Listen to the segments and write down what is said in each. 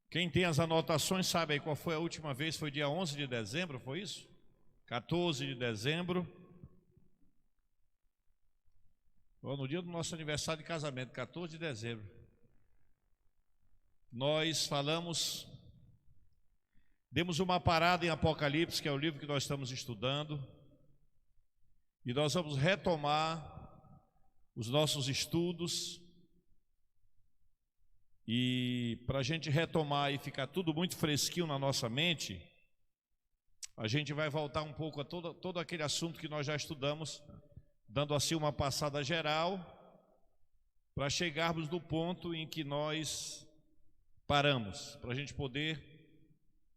Quem tem as anotações sabe aí qual foi a última vez, foi dia 11 de dezembro, foi isso? 14 de dezembro. No dia do nosso aniversário de casamento, 14 de dezembro. Nós demos uma parada em Apocalipse, que é o livro que nós estamos estudando, e nós vamos retomar os nossos estudos. E para a gente retomar e ficar tudo muito fresquinho na nossa mente, a gente vai voltar um pouco a todo aquele assunto que nós já estudamos, dando assim uma passada geral, para chegarmos no ponto em que nós paramos, para a gente poder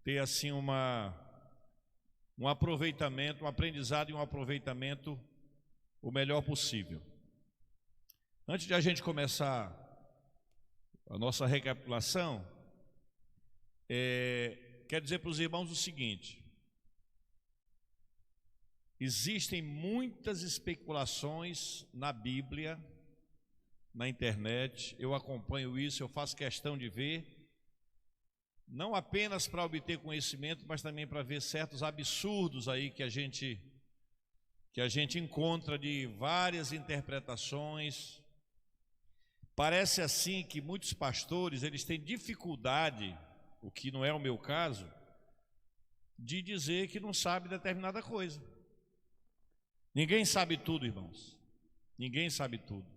ter assim um aproveitamento, um aprendizado e um aproveitamento o melhor possível. Antes de a gente começar a nossa recapitulação, quero dizer para os irmãos o seguinte: existem muitas especulações na Bíblia, na internet, eu acompanho isso, eu faço questão de ver, não apenas para obter conhecimento, mas também para ver certos absurdos aí que a gente encontra de várias interpretações. Parece assim que muitos pastores, eles têm dificuldade, o que não é o meu caso, de dizer que não sabe determinada coisa. Ninguém sabe tudo, irmãos. Ninguém sabe tudo.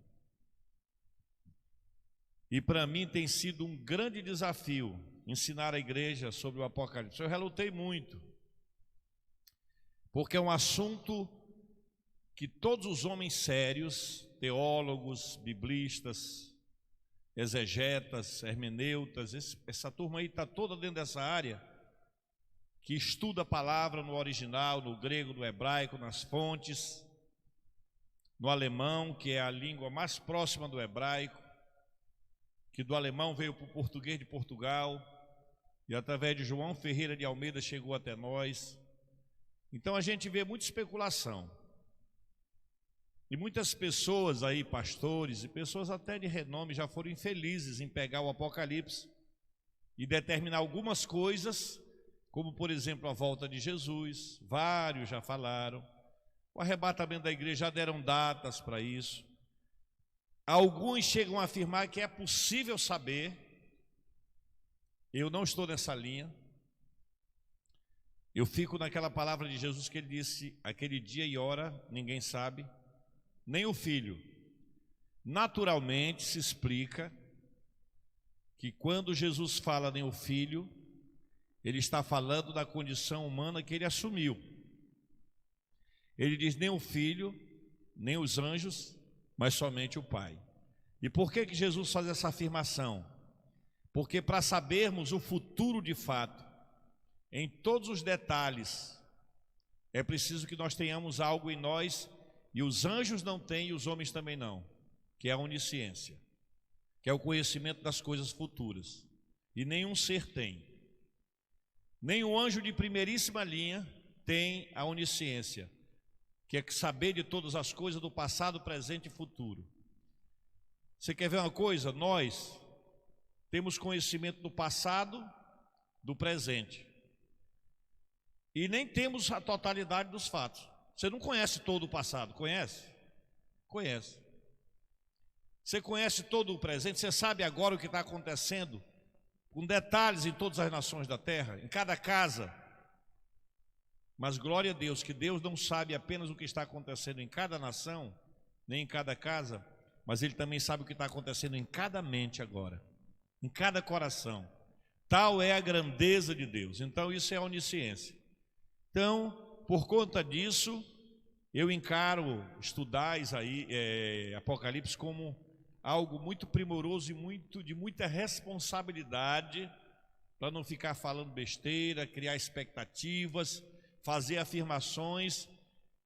E para mim tem sido um grande desafio ensinar a igreja sobre o Apocalipse. Eu relutei muito, porque é um assunto que todos os homens sérios, teólogos, biblistas, exegetas, hermeneutas, essa turma aí está toda dentro dessa área, que estuda a palavra no original, no grego, no hebraico, nas fontes, no alemão, que é a língua mais próxima do hebraico, que do alemão veio para o português de Portugal, e através de João Ferreira de Almeida chegou até nós. Então a gente vê muita especulação. E muitas pessoas aí, pastores e pessoas até de renome, já foram infelizes em pegar o Apocalipse e determinar algumas coisas, como por exemplo a volta de Jesus, vários já falaram, o arrebatamento da igreja, já deram datas para isso. Alguns chegam a afirmar que é possível saber. Eu não estou nessa linha. Eu fico naquela palavra de Jesus que ele disse: aquele dia e hora ninguém sabe, nem o Filho. Naturalmente se explica que quando Jesus fala nem o Filho, ele está falando da condição humana que ele assumiu. Ele diz nem o Filho, nem os anjos, mas somente o Pai. E por que Jesus faz essa afirmação? Porque para sabermos o futuro de fato, em todos os detalhes, é preciso que nós tenhamos algo em nós, e os anjos não têm e os homens também não, que é a onisciência, que é o conhecimento das coisas futuras, e nenhum ser tem. Nenhum anjo de primeiríssima linha tem a onisciência, que é saber de todas as coisas do passado, presente e futuro. Você quer ver uma coisa? Nós temos conhecimento do passado, do presente, e nem temos a totalidade dos fatos. Você não conhece todo o passado, conhece? Conhece. Você conhece todo o presente, você sabe agora o que está acontecendo, com detalhes em todas as nações da terra, em cada casa. Mas glória a Deus, que Deus não sabe apenas o que está acontecendo em cada nação, nem em cada casa, mas Ele também sabe o que está acontecendo em cada mente agora, em cada coração. Tal é a grandeza de Deus. Então isso é a onisciência. Então, por conta disso, eu encaro estudar Apocalipse como algo muito primoroso e de muita responsabilidade, para não ficar falando besteira, criar expectativas, fazer afirmações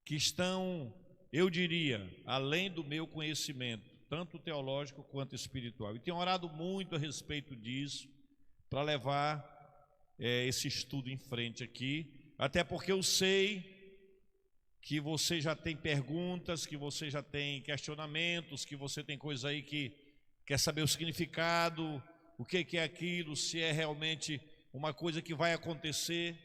que estão, eu diria, além do meu conhecimento, tanto teológico quanto espiritual. E tenho orado muito a respeito disso, para levar esse estudo em frente aqui, até porque eu sei que você já tem perguntas, que você já tem questionamentos, que você tem coisas aí que quer saber o significado, o que é aquilo, se é realmente uma coisa que vai acontecer.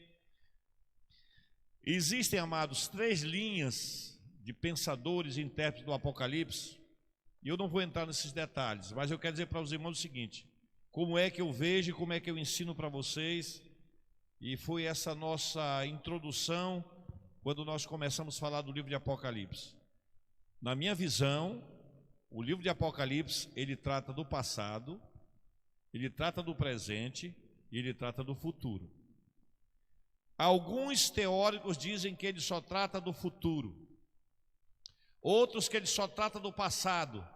Existem, amados, 3 linhas de pensadores e intérpretes do Apocalipse, e eu não vou entrar nesses detalhes, mas eu quero dizer para os irmãos o seguinte: como é que eu vejo e como é que eu ensino para vocês, e foi essa nossa introdução quando nós começamos a falar do livro de Apocalipse. Na minha visão, o livro de Apocalipse, ele trata do passado, ele trata do presente e ele trata do futuro. Alguns teóricos dizem que ele só trata do futuro, outros que ele só trata do passado,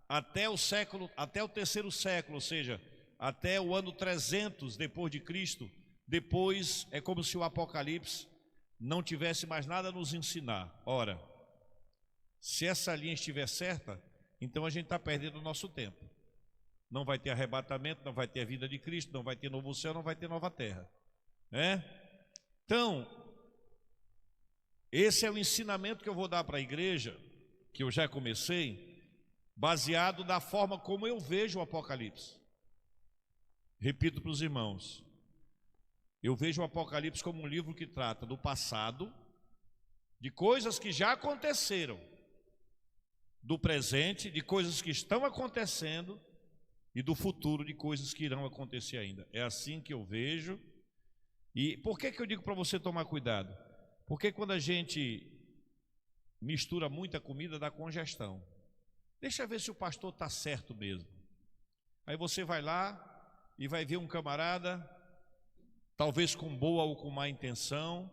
até o 3º século, ou seja, até o ano 300 depois de Cristo. Depois é como se o Apocalipse não tivesse mais nada a nos ensinar. Ora, se essa linha estiver certa, então a gente está perdendo o nosso tempo. Não vai ter arrebatamento, não vai ter a vida de Cristo, não vai ter novo céu, não vai ter nova terra, né? Então, esse é o ensinamento que eu vou dar para a igreja, que eu já comecei, baseado na forma como eu vejo o Apocalipse. Repito para os irmãos, eu vejo o Apocalipse como um livro que trata do passado, de coisas que já aconteceram, do presente, de coisas que estão acontecendo, e do futuro, de coisas que irão acontecer ainda. É assim que eu vejo. E por que eu digo para você tomar cuidado? Porque quando a gente mistura muita comida, dá congestão. Deixa eu ver se o pastor está certo mesmo. Aí você vai lá e vai ver um camarada, talvez com boa ou com má intenção,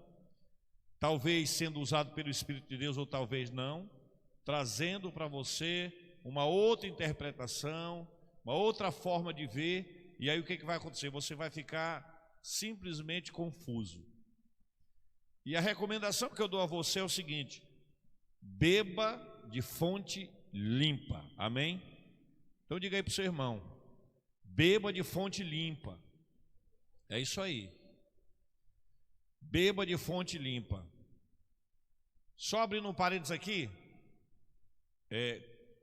talvez sendo usado pelo Espírito de Deus ou talvez não, trazendo para você uma outra interpretação, uma outra forma de ver, e aí o que vai acontecer? Você vai ficar simplesmente confuso. E a recomendação que eu dou a você é o seguinte: beba de fonte limpa, amém? Então diga aí para o seu irmão, beba de fonte limpa. É isso aí, beba de fonte limpa. Só abrindo um parênteses aqui,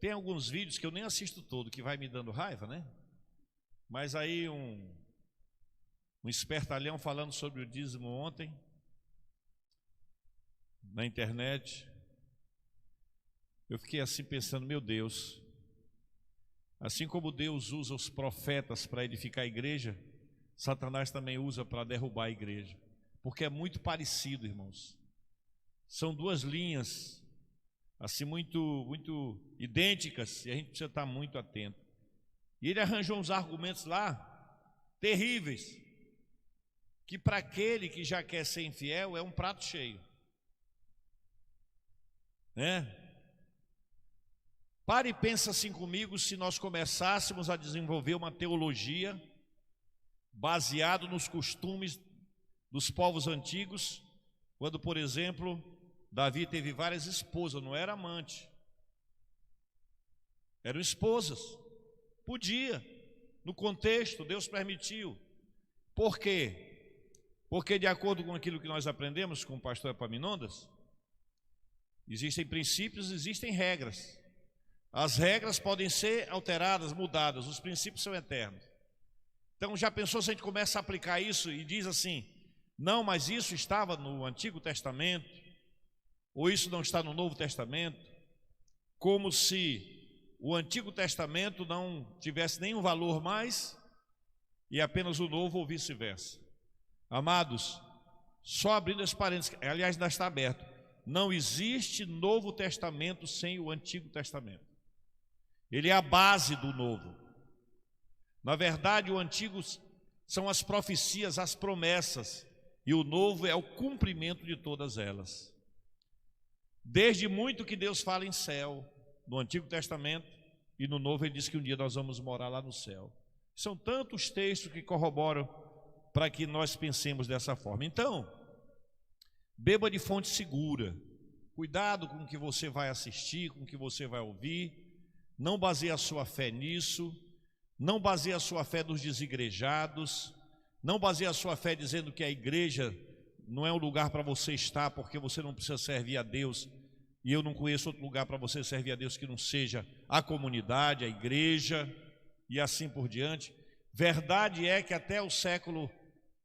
tem alguns vídeos que eu nem assisto todo, que vai me dando raiva, né? Mas aí um espertalhão falando sobre o dízimo ontem, na internet, eu fiquei assim pensando, meu Deus, assim como Deus usa os profetas para edificar a igreja, Satanás também usa para derrubar a igreja, porque é muito parecido, irmãos. São 2 linhas, assim, muito idênticas, e a gente precisa estar muito atento. E ele arranjou uns argumentos lá, terríveis, que para aquele que já quer ser infiel é um prato cheio, né? Pare e pensa assim comigo, se nós começássemos a desenvolver uma teologia baseado nos costumes dos povos antigos, quando, por exemplo, Davi teve várias esposas, não era amante, eram esposas, podia, no contexto, Deus permitiu. Por quê? Porque de acordo com aquilo que nós aprendemos com o pastor Epaminondas, existem princípios, existem regras. As regras podem ser alteradas, mudadas, os princípios são eternos. Então já pensou se a gente começa a aplicar isso e diz assim, não, mas isso estava no Antigo Testamento, ou isso não está no Novo Testamento, como se o Antigo Testamento não tivesse nenhum valor mais e apenas o Novo ou vice-versa. Amados, só abrindo esse parênteses, aliás ainda está aberto, não existe Novo Testamento sem o Antigo Testamento. Ele é a base do Novo. Na verdade, o Antigo são as profecias, as promessas, e o Novo é o cumprimento de todas elas. Desde muito que Deus fala em céu, no Antigo Testamento, e no Novo ele diz que um dia nós vamos morar lá no céu. São tantos textos que corroboram para que nós pensemos dessa forma. Então, beba de fonte segura, cuidado com o que você vai assistir, com o que você vai ouvir, não baseie a sua fé nisso, não baseie a sua fé dos desigrejados, não baseie a sua fé dizendo que a igreja não é um lugar para você estar, porque você não precisa servir a Deus, e eu não conheço outro lugar para você servir a Deus que não seja a comunidade, a igreja, e assim por diante. Verdade é que até o século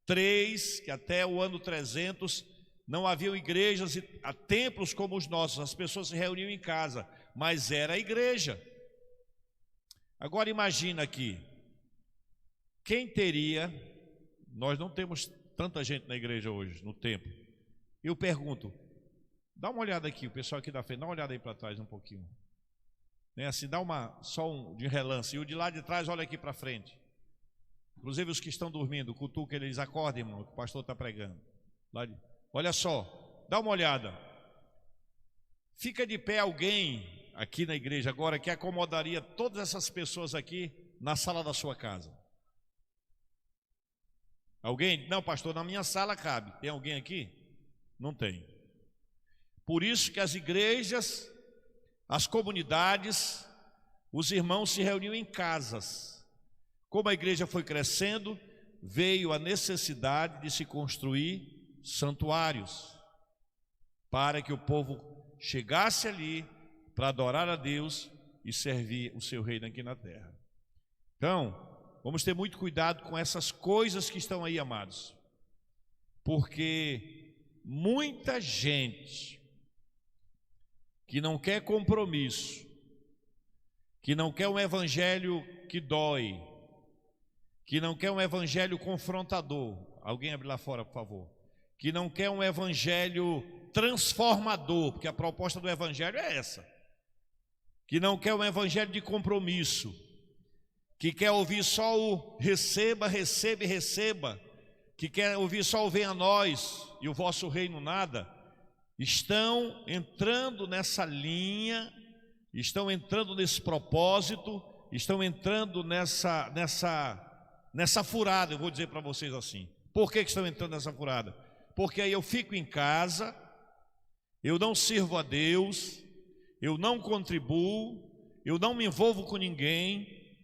3, que até o ano 300, não haviam igrejas e templos como os nossos, as pessoas se reuniam em casa, mas era a igreja. Agora imagina aqui, quem teria, nós não temos tanta gente na igreja hoje, no templo. Eu pergunto, dá uma olhada aqui, o pessoal aqui da frente, dá uma olhada aí para trás um pouquinho. Né, assim, dá só um de relance, e o de lá de trás olha aqui para frente. Inclusive os que estão dormindo, cutuca eles, acordem, irmão, que o pastor está pregando. Olha só, dá uma olhada. Fica de pé alguém aqui na igreja agora que acomodaria todas essas pessoas aqui na sala da sua casa. Alguém? Não, pastor, na minha sala cabe. Tem alguém aqui? Não tem. Por isso que as igrejas, as comunidades, os irmãos se reuniam em casas. Como a igreja foi crescendo, veio a necessidade de se construir santuários, para que o povo chegasse ali para adorar a Deus e servir o seu reino aqui na terra. Então, vamos ter muito cuidado com essas coisas que estão aí, amados, porque muita gente que não quer compromisso, que não quer um evangelho que dói, que não quer um evangelho confrontador, alguém abre lá fora, por favor, que não quer um evangelho transformador, porque a proposta do evangelho é essa, que não quer um evangelho de compromisso, que quer ouvir só o receba, receba e receba, que quer ouvir só o venha a nós e o vosso reino nada, estão entrando nessa linha, estão entrando nesse propósito, estão entrando nessa furada, eu vou dizer para vocês assim. Por que estão entrando nessa furada? Porque aí eu fico em casa, eu não sirvo a Deus, eu não contribuo, eu não me envolvo com ninguém,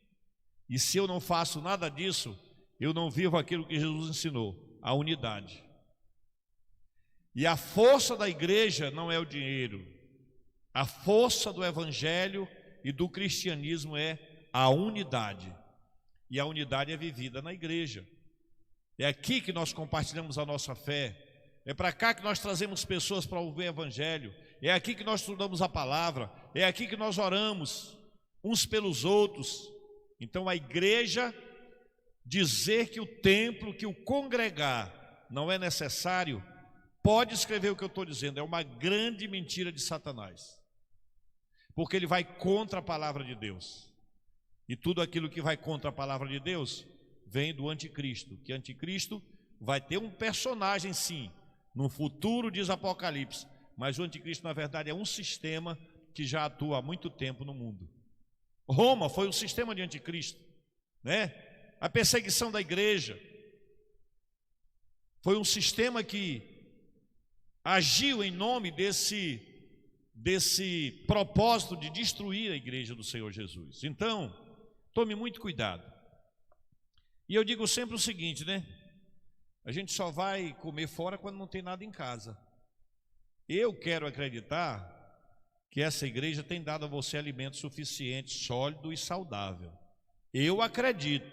e se eu não faço nada disso, eu não vivo aquilo que Jesus ensinou, a unidade. E a força da igreja não é o dinheiro, a força do evangelho e do cristianismo é a unidade. E a unidade é vivida na igreja. É aqui que nós compartilhamos a nossa fé. É para cá que nós trazemos pessoas para ouvir o evangelho. É aqui que nós estudamos a palavra. É aqui que nós oramos uns pelos outros. Então a igreja dizer que o templo, que o congregar não é necessário, pode escrever o que eu estou dizendo, é uma grande mentira de Satanás. Porque ele vai contra a palavra de Deus. E tudo aquilo que vai contra a palavra de Deus vem do anticristo. Que anticristo vai ter um personagem sim, no futuro diz Apocalipse. Mas o anticristo na verdade é um sistema que já atua há muito tempo no mundo. Roma foi um sistema de anticristo, né? A perseguição da igreja foi um sistema que agiu em nome desse propósito de destruir a igreja do Senhor Jesus. Então, tome muito cuidado. E eu digo sempre o seguinte, né? A gente só vai comer fora quando não tem nada em casa. Eu quero acreditar que essa igreja tem dado a você alimento suficiente, sólido e saudável. Eu acredito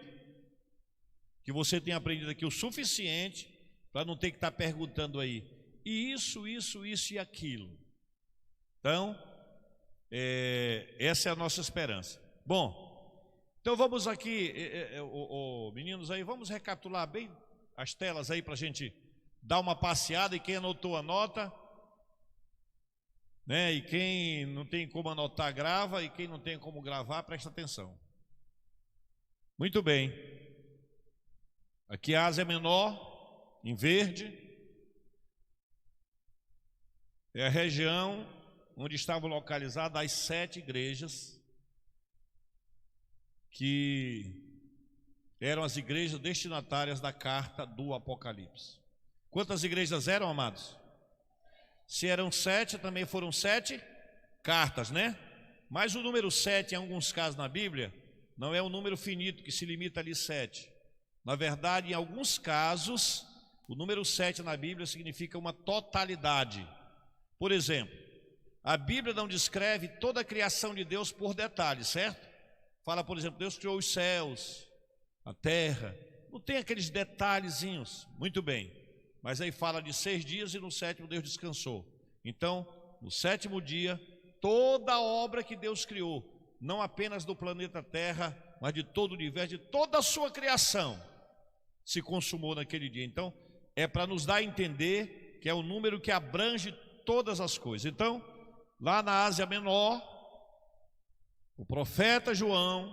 que você tem aprendido aqui o suficiente para não ter que estar perguntando aí, e isso e aquilo. Então, essa é a nossa esperança. Bom, então vamos aqui, meninos aí, vamos recapitular bem as telas aí para a gente dar uma passeada, e quem anotou, anota, né? E quem não tem como anotar, grava, e quem não tem como gravar, presta atenção. Muito bem. Aqui a Ásia Menor, em verde, é a região onde estavam localizadas as 7 igrejas que eram as igrejas destinatárias da carta do Apocalipse. Quantas igrejas eram, amados? Se eram 7, também foram 7 cartas, né? Mas o número 7, em alguns casos na Bíblia, não é um número finito que se limita ali 7. Na verdade, em alguns casos, o número 7 na Bíblia significa uma totalidade. Por exemplo, a Bíblia não descreve toda a criação de Deus por detalhes, certo? Fala, por exemplo, Deus criou os céus, a terra. Não tem aqueles detalhezinhos. Muito bem. Mas aí fala de 6 dias e no 7º Deus descansou. Então, no 7º dia, toda a obra que Deus criou, não apenas do planeta Terra, mas de todo o universo, de toda a sua criação, se consumou naquele dia. Então, é para nos dar a entender que é um número que abrange todas as coisas. Então, lá na Ásia Menor, o profeta João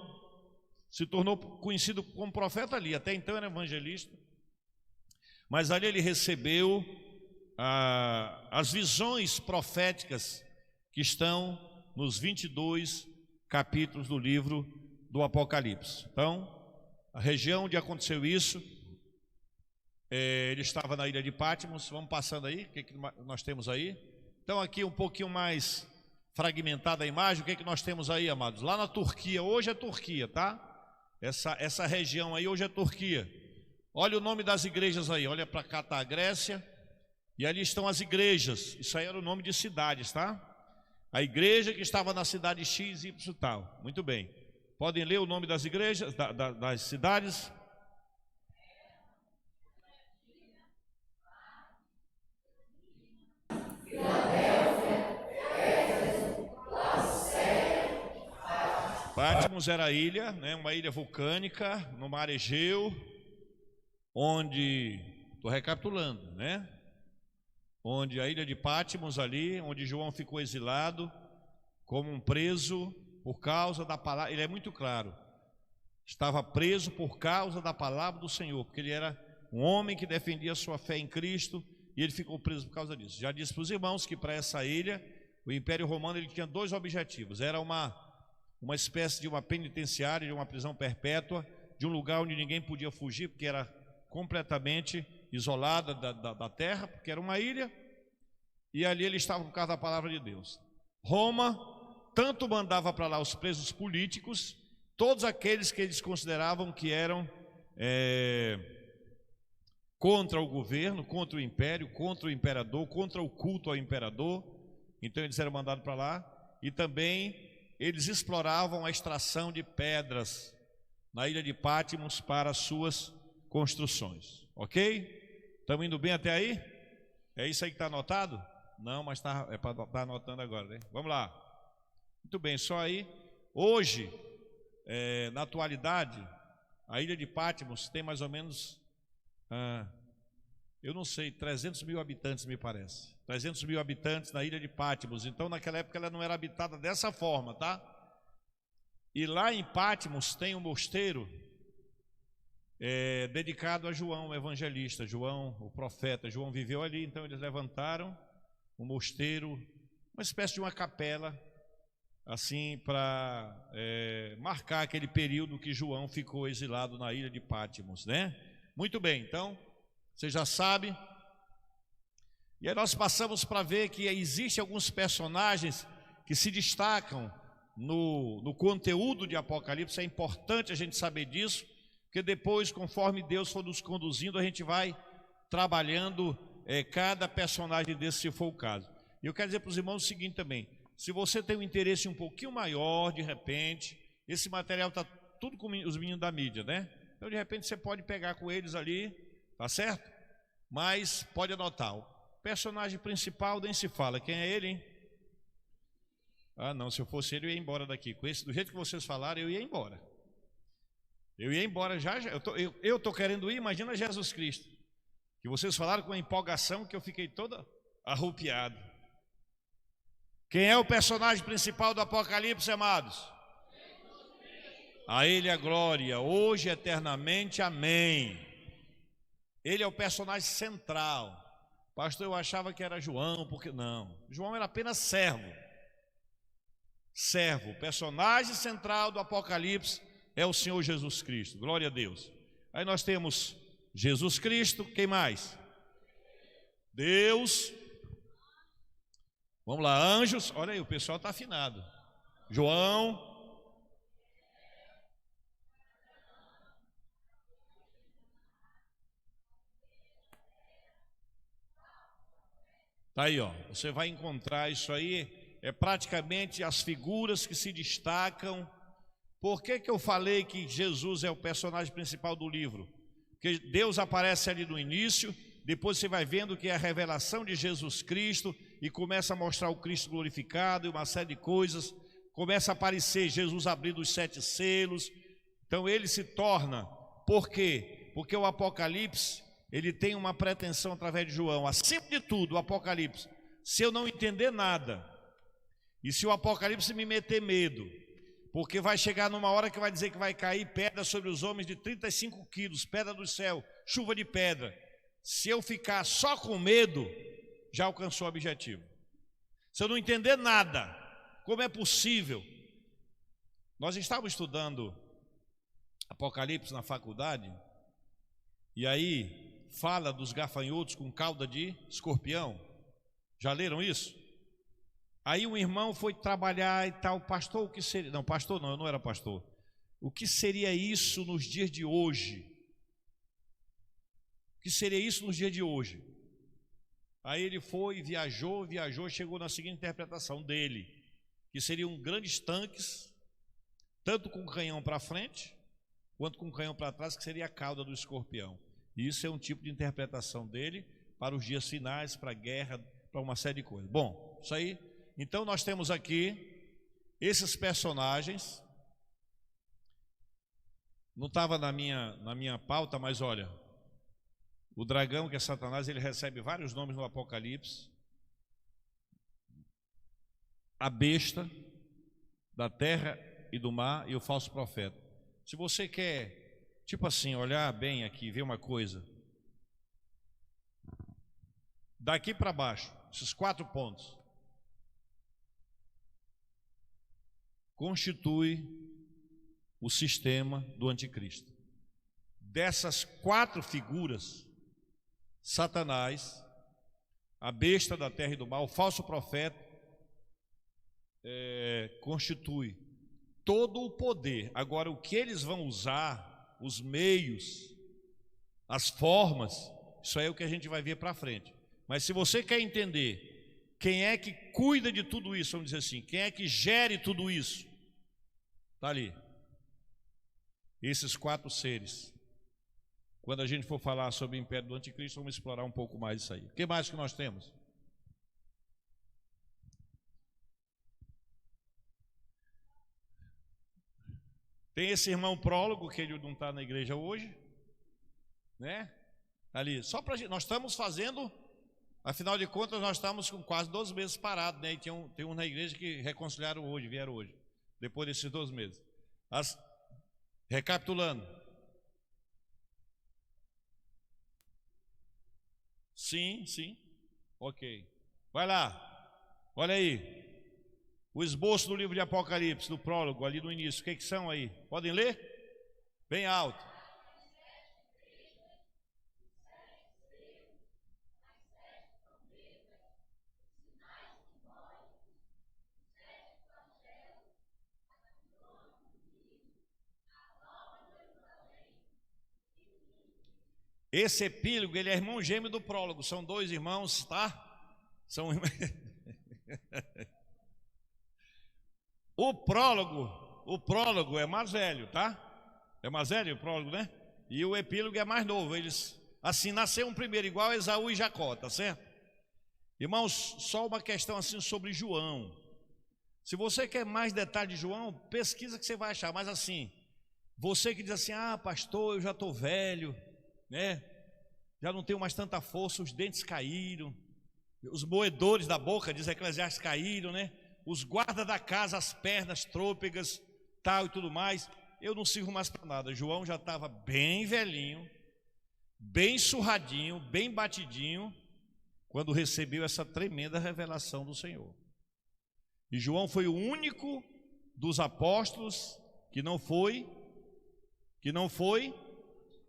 se tornou conhecido como profeta ali, até então era evangelista, mas ali ele recebeu as visões proféticas que estão nos 22 capítulos do livro do Apocalipse. Então, a região onde aconteceu isso, ele estava na ilha de Patmos. Vamos passando aí, o que nós temos aí? Então aqui um pouquinho mais fragmentada a imagem, o que nós temos aí, amados? Lá na Turquia, hoje é Turquia, tá? Essa região aí hoje é Turquia. Olha o nome das igrejas aí, olha para cá está a Grécia, e ali estão as igrejas. Isso aí era o nome de cidades, tá? A igreja que estava na cidade X, Y, tal. Muito bem. Podem ler o nome das igrejas, das cidades? Patmos era a ilha, né, uma ilha vulcânica no mar Egeu, onde, estou recapitulando, né? Onde a ilha de Patmos ali, onde João ficou exilado como um preso por causa da palavra. Ele é muito claro, estava preso por causa da palavra do Senhor, porque ele era um homem que defendia a sua fé em Cristo, e ele ficou preso por causa disso. Já disse para os irmãos que para essa ilha, o Império Romano ele tinha 2 objetivos. Era uma espécie de uma penitenciária, de uma prisão perpétua, de um lugar onde ninguém podia fugir, porque era completamente isolada da terra, porque era uma ilha, e ali ele estava por causa da palavra de Deus. Roma tanto mandava para lá os presos políticos, todos aqueles que eles consideravam que eram contra o governo, contra o império, contra o imperador, contra o culto ao imperador. Então eles eram mandados para lá, e também eles exploravam a extração de pedras na ilha de Patmos para as suas construções. Ok? Estamos indo bem até aí? É isso aí que está anotado? Não, mas é para estar anotando agora, né? Vamos lá. Muito bem, só aí. Hoje, na atualidade, a ilha de Patmos tem mais ou menos, eu não sei, 300 mil habitantes, me parece. 300 mil habitantes na ilha de Patmos. Então, naquela época, ela não era habitada dessa forma, tá? E lá em Patmos tem um mosteiro dedicado a João, o evangelista, João, o profeta. João viveu ali, então eles levantaram um mosteiro, uma espécie de uma capela, assim, para marcar aquele período que João ficou exilado na ilha de Patmos, né? Muito bem, então, você já sabe. E aí nós passamos para ver que existem alguns personagens que se destacam no conteúdo de Apocalipse. É importante a gente saber disso, porque depois, conforme Deus for nos conduzindo, a gente vai trabalhando cada personagem desse, se for o caso. E eu quero dizer para os irmãos o seguinte também: se você tem um interesse um pouquinho maior, de repente, esse material está tudo com os meninos da mídia, né? Então, de repente, você pode pegar com eles ali, tá certo? Mas pode anotar. O personagem principal nem se fala. Quem é ele, hein? Ah, não, se eu fosse ele, eu ia embora daqui. Com esse, do jeito que vocês falaram, eu ia embora. Eu ia embora já. Eu estou querendo ir, imagina Jesus Cristo. Que vocês falaram com uma empolgação que eu fiquei todo arrupiado. Quem é o personagem principal do Apocalipse, amados? A Ele a glória, hoje e eternamente, amém. Ele é o personagem central. Pastor, eu achava que era João, porque não. João era apenas servo. Servo, o personagem central do Apocalipse é o Senhor Jesus Cristo. Glória a Deus. Aí nós temos Jesus Cristo, quem mais? Deus. Vamos lá, anjos. Olha aí, o pessoal está afinado. João. Tá aí, ó. Você vai encontrar isso aí. É praticamente as figuras que se destacam Por que eu falei que Jesus é o personagem principal do livro? Porque Deus aparece ali no início, depois você vai vendo que é a revelação de Jesus Cristo e começa a mostrar o Cristo glorificado e uma série de coisas. Começa a aparecer Jesus abrindo os 7 selos. Então ele se torna, por quê? Porque o Apocalipse, ele tem uma pretensão através de João. Acima de tudo, o Apocalipse, se eu não entender nada, e se o Apocalipse me meter medo, porque vai chegar numa hora que vai dizer que vai cair pedra sobre os homens de 35 quilos, pedra do céu, chuva de pedra. Se eu ficar só com medo, já alcançou o objetivo. Se eu não entender nada, como é possível? Nós estávamos estudando Apocalipse na faculdade, e aí fala dos gafanhotos com cauda de escorpião. Já leram isso? Aí um irmão foi trabalhar e tal, pastor, o que seria? Não, pastor não, eu não era pastor. O que seria isso nos dias de hoje? O que seria isso nos dias de hoje? Aí ele foi, viajou, chegou na seguinte interpretação dele, que seriam grandes tanques, tanto com canhão para frente, quanto com canhão para trás, que seria a cauda do escorpião. E isso é um tipo de interpretação dele para os dias finais, para a guerra, para uma série de coisas. Bom, isso aí. Então nós temos aqui esses personagens. Não estava na minha pauta, mas olha, o dragão, que é Satanás, ele recebe vários nomes no Apocalipse. A besta da terra e do mar e o falso profeta. Se você quer, tipo assim, olhar bem aqui, ver uma coisa, daqui para baixo, esses 4 pontos, constitui o sistema do anticristo. Dessas 4 figuras, Satanás, a besta da terra e do mar, o falso profeta, constitui todo o poder. Agora, o que eles vão usar, os meios, as formas, isso aí é o que a gente vai ver para frente. Mas se você quer entender quem é que cuida de tudo isso, vamos dizer assim, quem é que gere tudo isso, está ali. Esses 4 seres. Quando a gente for falar sobre o império do anticristo, vamos explorar um pouco mais isso aí. O que mais que nós temos? Tem esse irmão prólogo, que ele não está na igreja hoje, né? Ali, só para gente, nós estamos fazendo, afinal de contas, nós estamos com quase 12 meses parados, né? E tem um na igreja que reconciliaram hoje, vieram hoje, depois desses 12 meses. Recapitulando. Sim, ok. Vai lá, olha aí. O esboço do livro de Apocalipse, do prólogo, ali no início. O que são aí? Podem ler? Bem alto. Esse epílogo, ele é irmão gêmeo do prólogo. São 2 irmãos, tá? São O prólogo é mais velho, tá? É mais velho o prólogo, né? E o epílogo é mais novo. Eles, assim, nasceram primeiro, igual Esaú e Jacó, tá certo? Irmãos, só uma questão assim sobre João. Se você quer mais detalhes de João, pesquisa que você vai achar. Mas assim, você que diz assim, pastor, eu já estou velho, né? Já não tenho mais tanta força, os dentes caíram, os moedores da boca, diz Eclesiastes, caíram, né? Os guardas da casa, as pernas trôpegas, tal e tudo mais. Eu não sirvo mais para nada. João já estava bem velhinho, bem surradinho, bem batidinho, quando recebeu essa tremenda revelação do Senhor. E João foi o único dos apóstolos que não foi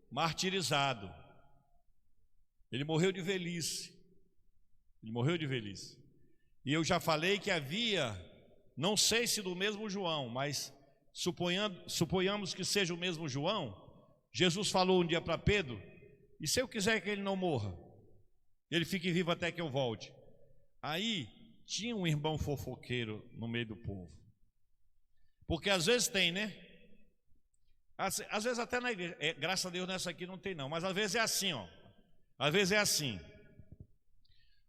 martirizado. Ele morreu de velhice. E eu já falei que havia, não sei se do mesmo João, mas suponhamos que seja o mesmo João. Jesus falou um dia para Pedro: e se eu quiser que ele não morra, ele fique vivo até que eu volte. Aí tinha um irmão fofoqueiro no meio do povo, porque às vezes tem, né? Às vezes até na igreja, graças a Deus nessa aqui não tem não, mas às vezes é assim, ó. Às vezes é assim.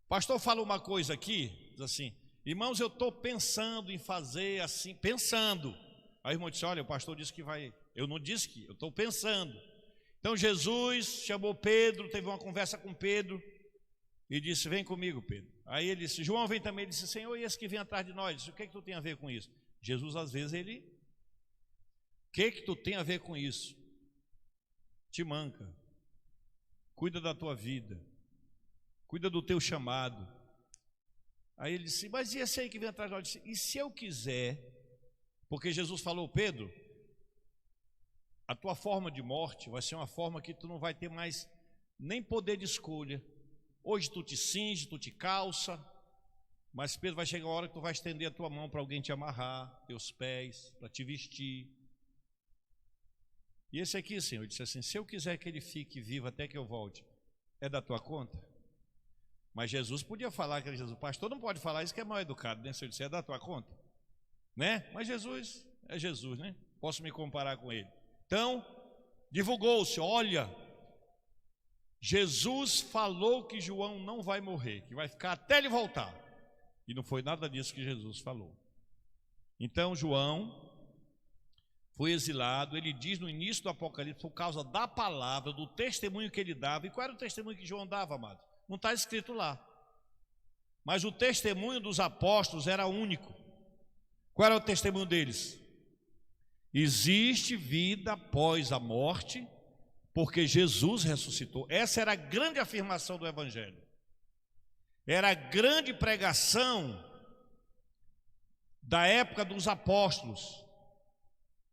O pastor fala uma coisa aqui, diz assim: irmãos, eu estou pensando em fazer assim, pensando. Aí o irmão disse: olha, o pastor disse que vai. Eu não disse que, eu estou pensando. Então Jesus chamou Pedro, teve uma conversa com Pedro e disse: vem comigo, Pedro. Aí ele disse: João vem também. Ele disse: Senhor, e esse que vem atrás de nós? Disse: o que é que tu tem a ver com isso? Jesus às vezes ele: o que é que tu tem a ver com isso? Te manca, cuida da tua vida, cuida do teu chamado. Aí ele disse: mas e esse aí que vem atrás de nós? Disse: e se eu quiser? Porque Jesus falou: Pedro, a tua forma de morte vai ser uma forma que tu não vai ter mais nem poder de escolha. Hoje tu te cinge, tu te calça, mas Pedro, vai chegar uma hora que tu vai estender a tua mão para alguém te amarrar, teus pés, para te vestir. E esse aqui, Senhor, disse assim: se eu quiser que ele fique vivo até que eu volte, é da tua conta? Mas Jesus podia falar, que Jesus, o pastor não pode falar isso, que é mal educado, né? Se eu disser: é da tua conta, né? Mas Jesus é Jesus, né? Posso me comparar com ele. Então, divulgou-se: olha, Jesus falou que João não vai morrer, que vai ficar até ele voltar. E não foi nada disso que Jesus falou. Então João foi exilado. Ele diz no início do Apocalipse, por causa da palavra, do testemunho que ele dava. E qual era o testemunho que João dava, amado? Não está escrito lá. Mas o testemunho dos apóstolos era único. Qual era o testemunho deles? Existe vida após a morte, porque Jesus ressuscitou. Essa era a grande afirmação do Evangelho. Era a grande pregação da época dos apóstolos.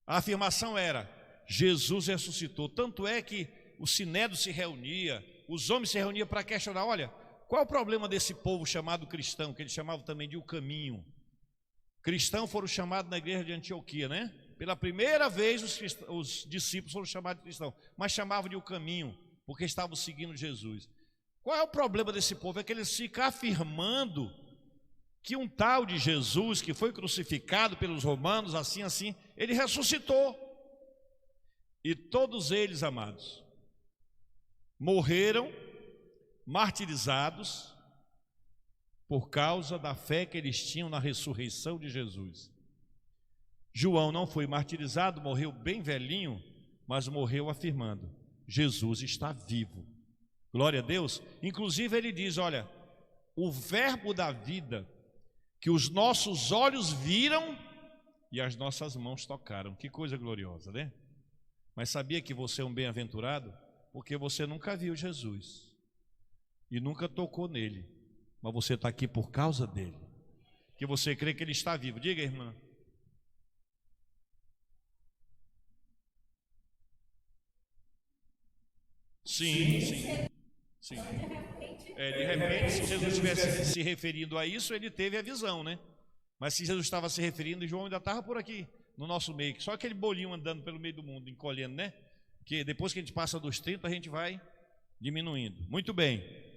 A afirmação era: Jesus ressuscitou. Tanto é que o sinédrio se reunia, os homens se reuniam para questionar: olha, qual é o problema desse povo chamado cristão, que eles chamavam também de o caminho? Cristãos foram chamados na igreja de Antioquia, né? Pela primeira vez os discípulos foram chamados de cristãos, mas chamavam de o caminho, porque estavam seguindo Jesus. Qual é o problema desse povo? É que eles ficam afirmando que um tal de Jesus, que foi crucificado pelos romanos, assim, ele ressuscitou. E todos eles, amados, morreram martirizados por causa da fé que eles tinham na ressurreição de Jesus. João não foi martirizado, morreu bem velhinho, mas morreu afirmando: Jesus está vivo. Glória a Deus. Inclusive ele diz: olha, o verbo da vida que os nossos olhos viram e as nossas mãos tocaram. Que coisa gloriosa, né? Mas sabia que você é um bem-aventurado? Porque você nunca viu Jesus e nunca tocou nele, mas você está aqui por causa dele, que você crê que ele está vivo. Diga, irmã. Sim. De repente, se Jesus estivesse se referindo a isso, ele teve a visão, né? Mas se Jesus estava se referindo, João ainda estava por aqui, no nosso meio. Só aquele bolinho andando pelo meio do mundo, encolhendo, né? Que depois que a gente passa dos 30, a gente vai diminuindo. Muito bem.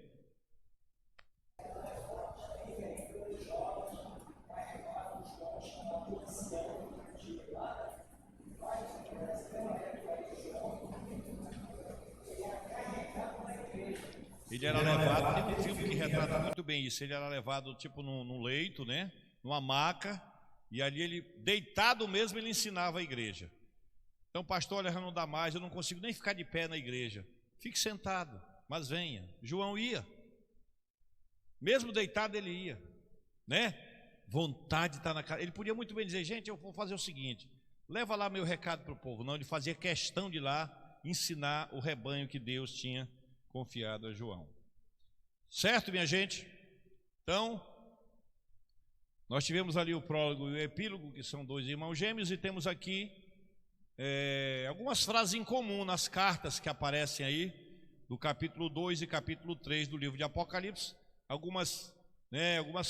Ele era levado, tem um filme que retrata muito bem isso. Ele era levado tipo num leito, né? Numa maca, e ali ele, deitado mesmo, ele ensinava a igreja. Então, pastor, olha, já não dá mais, eu não consigo nem ficar de pé na igreja. Fique sentado, mas venha. João ia, mesmo deitado ele ia, né? Vontade está na cara. Ele podia muito bem dizer: gente, eu vou fazer o seguinte, leva lá meu recado para o povo. Não, ele fazia questão de ir lá ensinar o rebanho que Deus tinha confiado a João. Certo, minha gente? Então, nós tivemos ali o prólogo e o epílogo, que são dois irmãos gêmeos, e temos aqui algumas frases em comum nas cartas que aparecem aí, do capítulo 2 e capítulo 3 do livro de Apocalipse. Algumas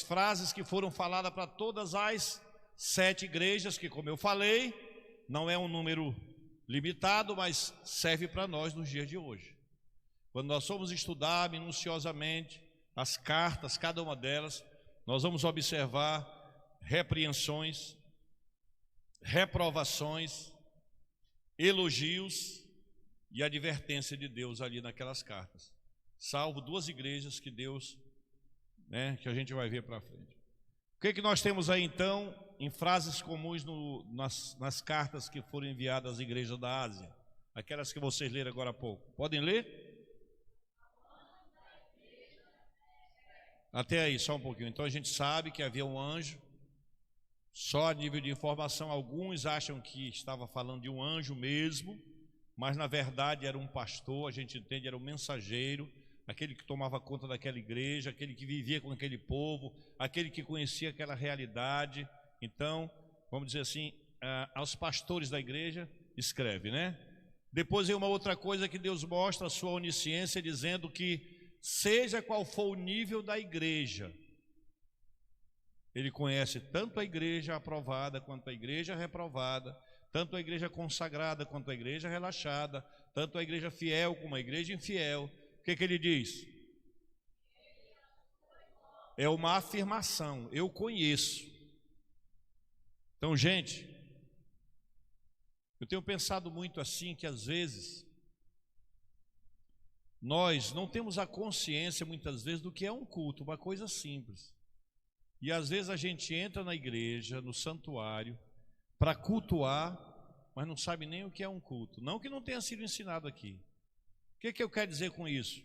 frases que foram faladas para todas as 7 igrejas, que, como eu falei, não é um número limitado, mas serve para nós nos dias de hoje. Quando nós formos estudar minuciosamente as cartas, cada uma delas, nós vamos observar repreensões, reprovações, elogios e advertência de Deus ali naquelas cartas, salvo 2 igrejas que Deus, que a gente vai ver para frente. O que nós temos aí então em frases comuns nas cartas que foram enviadas às igrejas da Ásia, aquelas que vocês leram agora há pouco? Podem ler? Até aí, só um pouquinho. Então a gente sabe que havia um anjo, só a nível de informação. Alguns acham que estava falando de um anjo mesmo, mas na verdade era um pastor, a gente entende, era um mensageiro, aquele que tomava conta daquela igreja, aquele que vivia com aquele povo, aquele que conhecia aquela realidade. Então, vamos dizer assim, aos pastores da igreja, escreve, né? Depois vem uma outra coisa que Deus mostra a sua onisciência, dizendo que seja qual for o nível da igreja, Ele conhece tanto a igreja aprovada quanto a igreja reprovada, tanto a igreja consagrada quanto a igreja relaxada, tanto a igreja fiel como a igreja infiel. O que Ele diz? É uma afirmação, eu conheço. Então, gente, eu tenho pensado muito assim, que às vezes nós não temos a consciência, muitas vezes, do que é um culto, uma coisa simples. E às vezes a gente entra na igreja, no santuário, para cultuar, mas não sabe nem o que é um culto. Não que não tenha sido ensinado aqui. O que eu quero dizer com isso?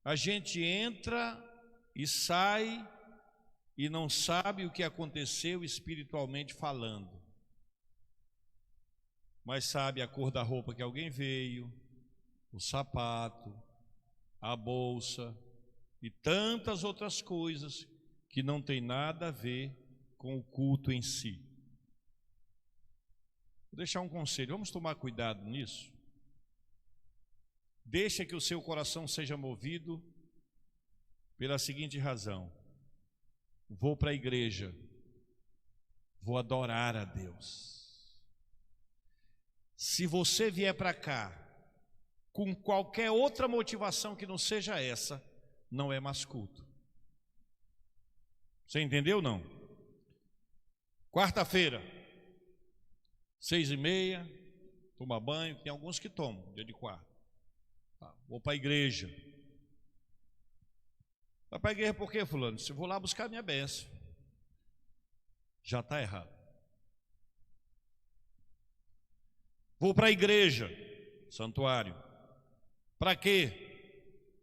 A gente entra e sai e não sabe o que aconteceu espiritualmente falando. Mas sabe a cor da roupa que alguém veio, o sapato, a bolsa e tantas outras coisas que não tem nada a ver com o culto em si. Vou deixar um conselho, vamos tomar cuidado nisso. Deixa que o seu coração seja movido pela seguinte razão: vou para a igreja, vou adorar a Deus. Se você vier para cá com qualquer outra motivação que não seja essa, não é mais culto. Você entendeu ou não? Quarta-feira, 6h30, toma banho, tem alguns que tomam, dia de quarta. Vou para a igreja. Vai para a igreja por quê, fulano? Se eu vou lá buscar minha bênção. Já está errado. Vou para a igreja, santuário. Para quê?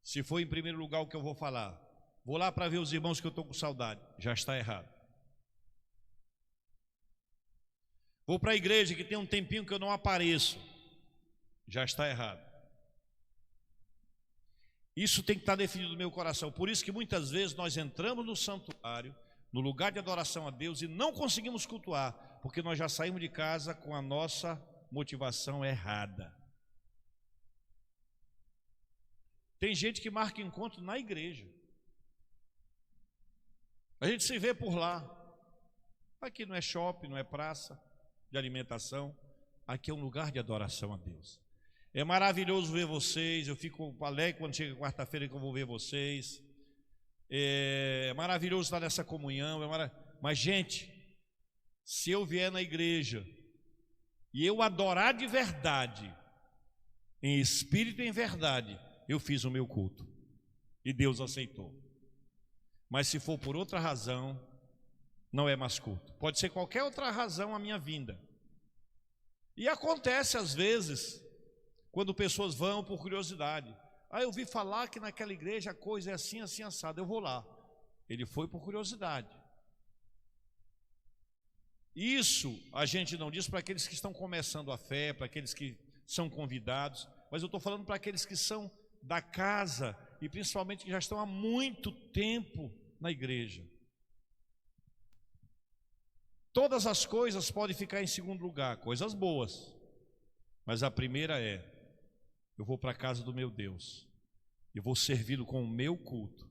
Se for em primeiro lugar o que eu vou falar. Vou lá para ver os irmãos que eu estou com saudade. Já está errado. Vou para a igreja que tem um tempinho que eu não apareço. Já está errado. Isso tem que estar definido no meu coração. Por isso que muitas vezes nós entramos no santuário, no lugar de adoração a Deus, e não conseguimos cultuar, porque nós já saímos de casa com a nossa motivação errada. Tem gente que marca encontro na igreja. A gente se vê por lá. Aqui não é shopping, não é praça de alimentação. Aqui é um lugar de adoração a Deus. É maravilhoso ver vocês. Eu fico alegre quando chega quarta-feira que eu vou ver vocês. É maravilhoso estar nessa comunhão. Mas, gente, se eu vier na igreja e eu adorar de verdade, em espírito e em verdade, eu fiz o meu culto e Deus aceitou. Mas se for por outra razão, não é mais culto. Pode ser qualquer outra razão a minha vinda. E acontece às vezes, quando pessoas vão por curiosidade. Eu ouvi falar que naquela igreja a coisa é assim, assim, assado. Eu vou lá. Ele foi por curiosidade. Isso a gente não diz para aqueles que estão começando a fé, para aqueles que são convidados, mas eu estou falando para aqueles que são da casa e principalmente que já estão há muito tempo na igreja. Todas as coisas podem ficar em segundo lugar, coisas boas, mas a primeira é: eu vou para a casa do meu Deus, eu vou servi-lo com o meu culto.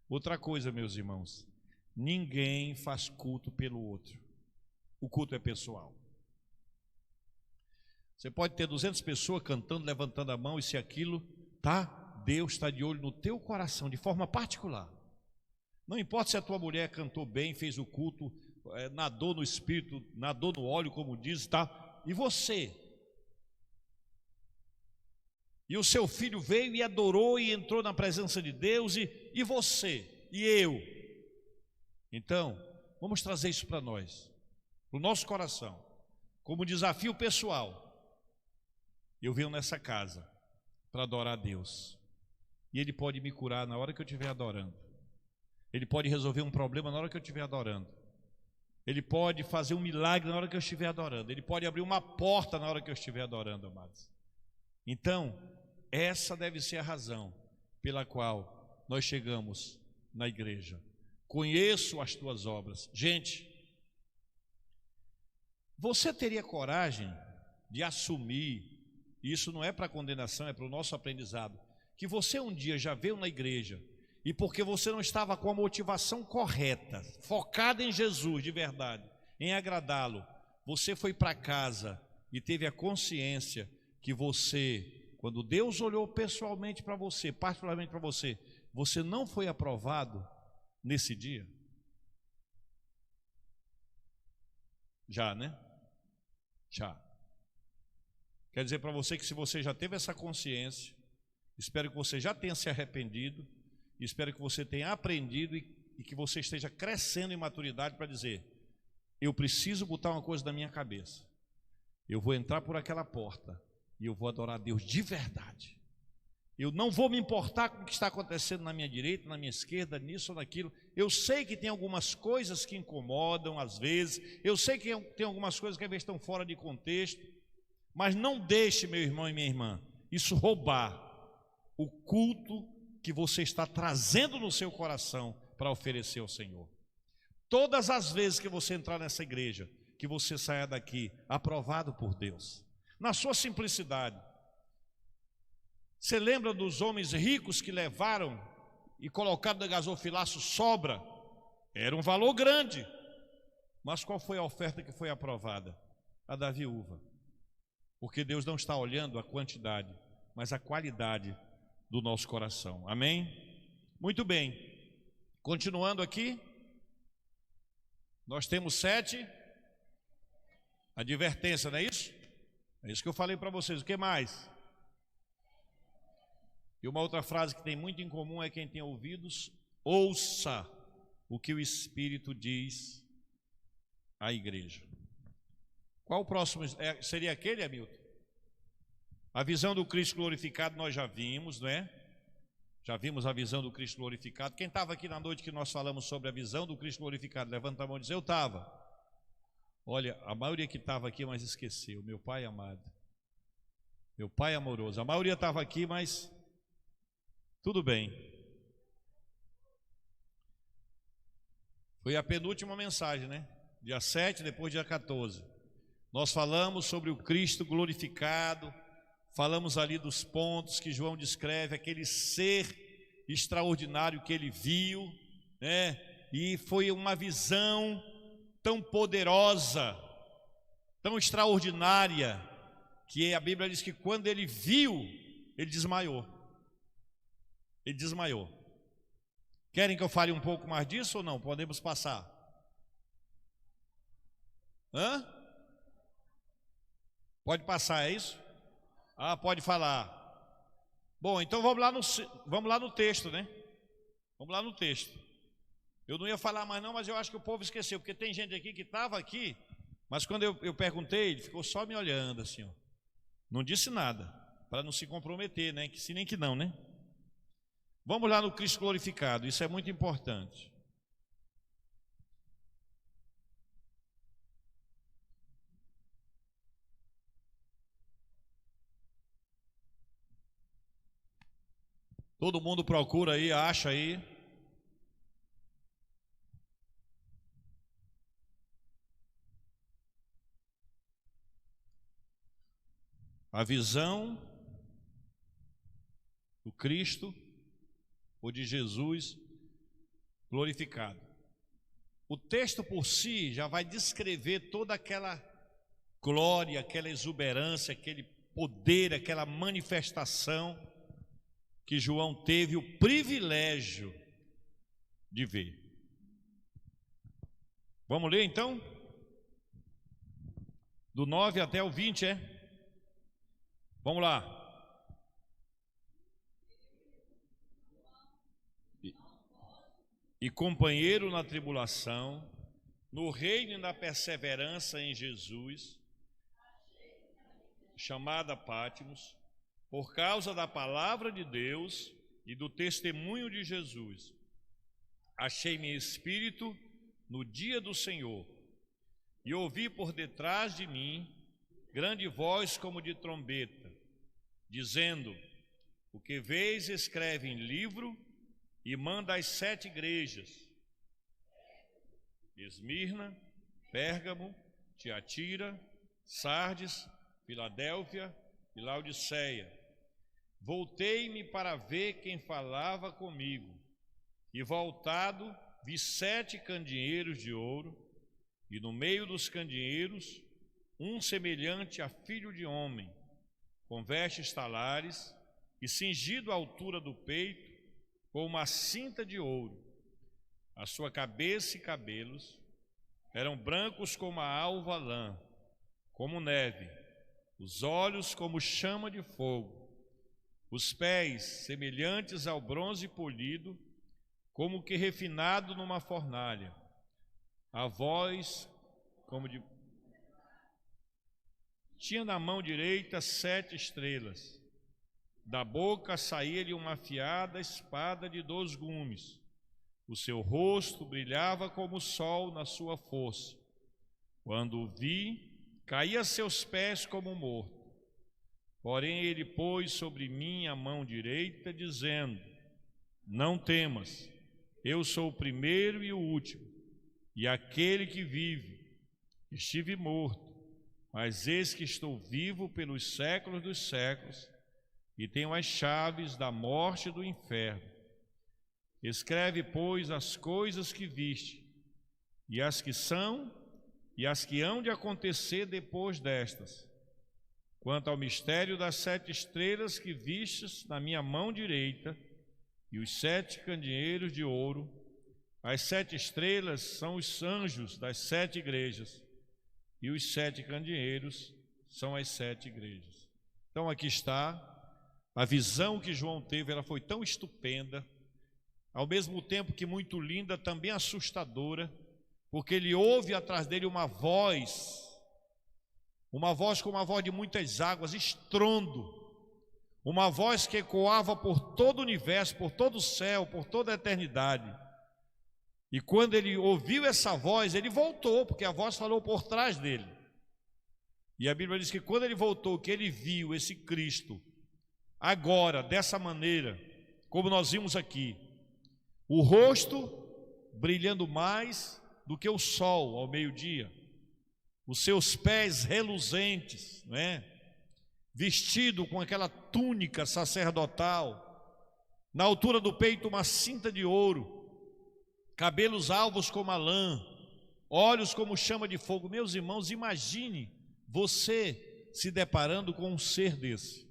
Outra coisa, meus irmãos, ninguém faz culto pelo outro, o culto é pessoal. Você pode ter 200 pessoas cantando, levantando a mão, e se aquilo, tá? Deus está de olho no teu coração, de forma particular. Não importa se a tua mulher cantou bem, fez o culto, nadou no espírito, nadou no óleo, como diz, tá? e você? E o seu filho veio e adorou e entrou na presença de Deus, e você? E eu? Então, vamos trazer isso para nós, para o nosso coração, como desafio pessoal. Eu venho nessa casa para adorar a Deus, e Ele pode me curar na hora que eu estiver adorando. Ele pode resolver um problema na hora que eu estiver adorando. Ele pode fazer um milagre na hora que eu estiver adorando. Ele pode abrir uma porta na hora que eu estiver adorando, amados. Então, essa deve ser a razão pela qual nós chegamos na igreja. Conheço as tuas obras. Gente, você teria coragem de assumir, isso não é para condenação, é para o nosso aprendizado, que você um dia já veio na igreja e porque você não estava com a motivação correta, focada em Jesus de verdade, em agradá-lo, você foi para casa e teve a consciência que você, quando Deus olhou pessoalmente para você, particularmente para você, você não foi aprovado nesse dia? Já, né? Já. Quer dizer para você que se você já teve essa consciência, espero que você já tenha se arrependido, e espero que você tenha aprendido e que você esteja crescendo em maturidade para dizer: eu preciso botar uma coisa na minha cabeça, eu vou entrar por aquela porta e eu vou adorar a Deus de verdade. Eu não vou me importar com o que está acontecendo na minha direita, na minha esquerda, nisso ou naquilo. Eu sei que tem algumas coisas que incomodam às vezes, eu sei que tem algumas coisas que às vezes estão fora de contexto, mas não deixe, meu irmão e minha irmã, isso roubar o culto que você está trazendo no seu coração para oferecer ao Senhor. Todas as vezes que você entrar nessa igreja, que você saia daqui aprovado por Deus, na sua simplicidade. Você lembra dos homens ricos que levaram e colocaram no gasofilaço sobra? Era um valor grande, mas qual foi a oferta que foi aprovada? A da viúva. Porque Deus não está olhando a quantidade, mas a qualidade do nosso coração. Amém? Muito bem. Continuando aqui, nós temos 7. Advertência, não é isso? É isso que eu falei para vocês. O que mais? E uma outra frase que tem muito em comum é: quem tem ouvidos, ouça o que o Espírito diz à igreja. Qual o próximo? Seria aquele, Hamilton? A visão do Cristo glorificado nós já vimos, não é? Já vimos a visão do Cristo glorificado. Quem estava aqui na noite que nós falamos sobre a visão do Cristo glorificado? Levanta a mão e diz: eu estava. Olha, a maioria que estava aqui, mas esqueceu. Meu Pai amado, meu Pai amoroso. A maioria estava aqui, mas tudo bem. Foi a penúltima mensagem, né? Dia 7, depois dia 14. Nós falamos sobre o Cristo glorificado. Falamos ali dos pontos que João descreve, aquele ser extraordinário que ele viu, né? E foi uma visão tão poderosa, tão extraordinária, que a Bíblia diz que quando ele viu, ele desmaiou. Ele desmaiou. Querem que eu fale um pouco mais disso ou não? Podemos passar. Hã? Pode passar, é isso? Ah, pode falar. Bom, então vamos lá no texto, né? Vamos lá no texto. Eu não ia falar mais não, mas eu acho que o povo esqueceu, porque tem gente aqui que estava aqui, mas quando eu perguntei, ele ficou só me olhando assim, ó. Não disse nada, para não se comprometer, né? Que sim nem que não, né? Vamos lá no Cristo glorificado, isso é muito importante. Todo mundo procura aí, acha aí. A visão do Cristo ou de Jesus glorificado. O texto por si já vai descrever toda aquela glória, aquela exuberância, aquele poder, aquela manifestação que João teve o privilégio de ver. Vamos ler então? Do 9 até o 20, é? Vamos lá. E companheiro na tribulação, no reino e na perseverança em Jesus, chamada Pátimos, por causa da palavra de Deus e do testemunho de Jesus. Achei-me espírito no dia do Senhor, e ouvi por detrás de mim grande voz como de trombeta, dizendo: o que vês, escreve em livro e manda às 7 igrejas: Esmirna, Pérgamo, Tiatira, Sardes, Filadélfia e Laodiceia. Voltei-me para ver quem falava comigo, e voltado vi 7 candeeiros de ouro, e no meio dos candeeiros um semelhante a filho de homem, com vestes talares e cingido à altura do peito com uma cinta de ouro. A sua cabeça e cabelos eram brancos como a alva lã, como neve, os olhos como chama de fogo, os pés semelhantes ao bronze polido, como que refinado numa fornalha, a voz como de... Tinha na mão direita 7 estrelas, da boca saía-lhe uma afiada espada de 2 gumes, o seu rosto brilhava como o sol na sua força. Quando o vi, caí a seus pés como morto. Porém ele pôs sobre mim a mão direita, dizendo: não temas, eu sou o primeiro e o último, e aquele que vive. Estive morto, mas eis que estou vivo pelos séculos dos séculos, e tenho as chaves da morte e do inferno. Escreve, pois, as coisas que viste, e as que são, e as que hão de acontecer depois destas. Quanto ao mistério das 7 estrelas que vistes na minha mão direita, e os 7 candeeiros de ouro, as 7 estrelas são os anjos das 7 igrejas, e os 7 candeeiros são as 7 igrejas. Então aqui está a visão que João teve. Ela foi tão estupenda, ao mesmo tempo que muito linda, também assustadora, porque ele ouve atrás dele uma voz como a voz de muitas águas, estrondo, uma voz que ecoava por todo o universo, por todo o céu, por toda a eternidade. E quando ele ouviu essa voz, ele voltou, porque a voz falou por trás dele. E a Bíblia diz que quando ele voltou, que ele viu esse Cristo, agora, dessa maneira, como nós vimos aqui, o rosto brilhando mais do que o sol ao meio-dia, os seus pés reluzentes, não é? Vestido com aquela túnica sacerdotal, na altura do peito uma cinta de ouro, cabelos alvos como a lã, olhos como chama de fogo. Meus irmãos, imagine você se deparando com um ser desse.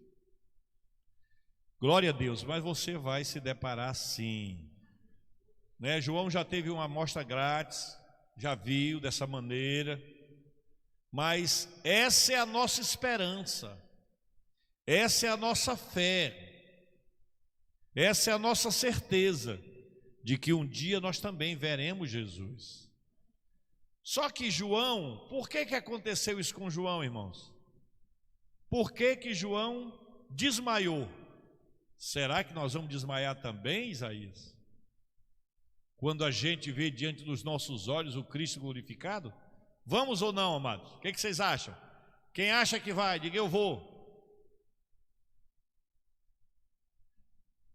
Glória a Deus, mas você vai se deparar sim, né? João já teve uma amostra grátis, já viu dessa maneira, mas essa é a nossa esperança, essa é a nossa fé, essa é a nossa certeza de que um dia nós também veremos Jesus. Só que João, por que aconteceu isso com João, irmãos? Por que João desmaiou? Será que nós vamos desmaiar também, Isaías? Quando a gente vê diante dos nossos olhos o Cristo glorificado? Vamos ou não, amados? O que vocês acham? Quem acha que vai, diga eu vou.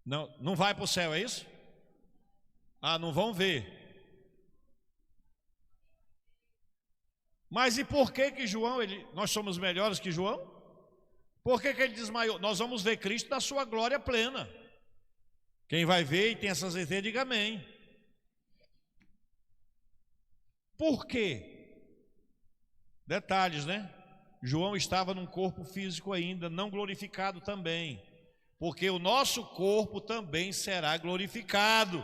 Não, não vai para o céu, é isso? Ah, não vão ver. Mas e por que João, nós somos melhores que João? Por que ele desmaiou? Nós vamos ver Cristo na sua glória plena. Quem vai ver e tem essa certeza, diga amém. Por quê? Detalhes, né? João estava num corpo físico ainda, não glorificado também, porque o nosso corpo também será glorificado.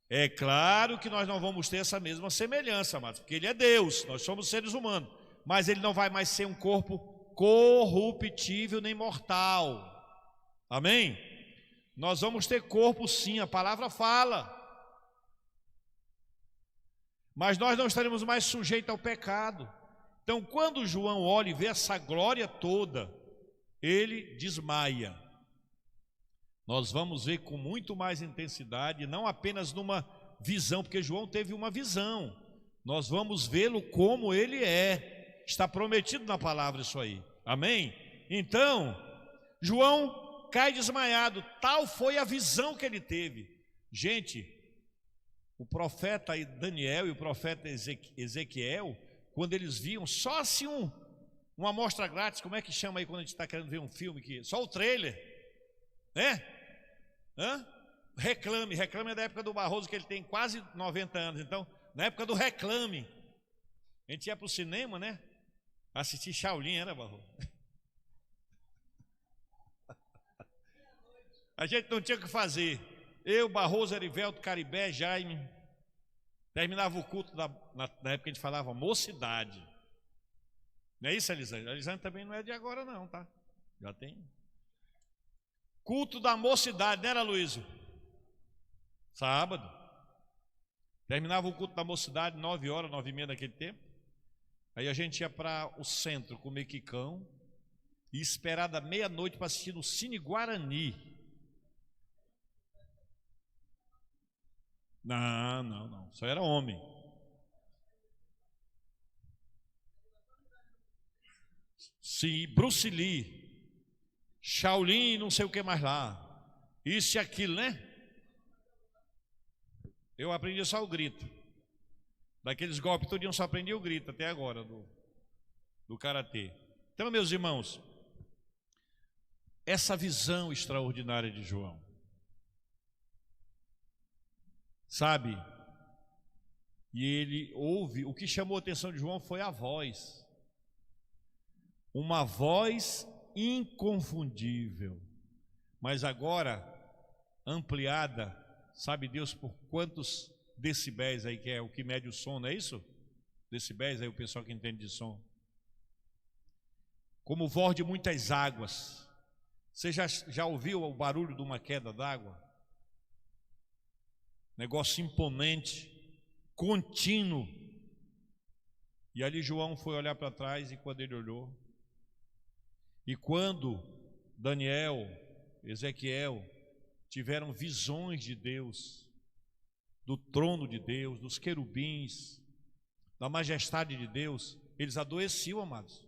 É claro que nós não vamos ter essa mesma semelhança, mas porque ele é Deus, nós somos seres humanos, mas ele não vai mais ser um corpo corruptível nem mortal. Amém? Nós vamos ter corpo sim, a palavra fala. Mas nós não estaremos mais sujeitos ao pecado. Então, quando João olha e vê essa glória toda, ele desmaia. Nós vamos ver com muito mais intensidade, não apenas numa visão, porque João teve uma visão. Nós vamos vê-lo como ele é. Está prometido na palavra isso aí. Amém? Então, João cai desmaiado. Tal foi a visão que ele teve. Gente, o profeta Daniel e o profeta Ezequiel, quando eles viam só assim uma amostra grátis, como é que chama aí quando a gente está querendo ver um filme, só o trailer, né? Reclame é da época do Barroso, que ele tem quase 90 anos, então, na época do Reclame, a gente ia para o cinema, né? Assistir Shaolin, era Barroso? A gente não tinha o que fazer. Eu, Barroso, Erivelto, Caribé, Jaime, terminava o culto na época que a gente falava mocidade. Não é isso, Elisângela? A Elisângela também não é de agora não, tá? Já tem. Culto da mocidade, não era, Luísio? Sábado. Terminava o culto da mocidade, 9 horas, 9h30 naquele tempo. Aí a gente ia para o centro comer quicão e esperar da meia-noite para assistir no Cine Guarani. Não. Só era homem. Sim, Bruce Lee, Shaolin, não sei o que mais lá. Isso e aquilo, né? Eu aprendi só o grito. Daqueles golpes todinho só aprendi o grito até agora do karatê. Então, meus irmãos, essa visão extraordinária de João, sabe? E ele ouve, o que chamou a atenção de João foi a voz. Uma voz inconfundível, mas agora ampliada, sabe Deus por quantos decibéis aí, que é o que mede o som, não é isso? Decibéis aí, o pessoal que entende de som. Como voz de muitas águas. Você já ouviu o barulho de uma queda d'água? Negócio imponente, contínuo. E ali João foi olhar para trás, e quando ele olhou, e quando Daniel, Ezequiel tiveram visões de Deus, do trono de Deus, dos querubins, da majestade de Deus, eles adoeciam, amados.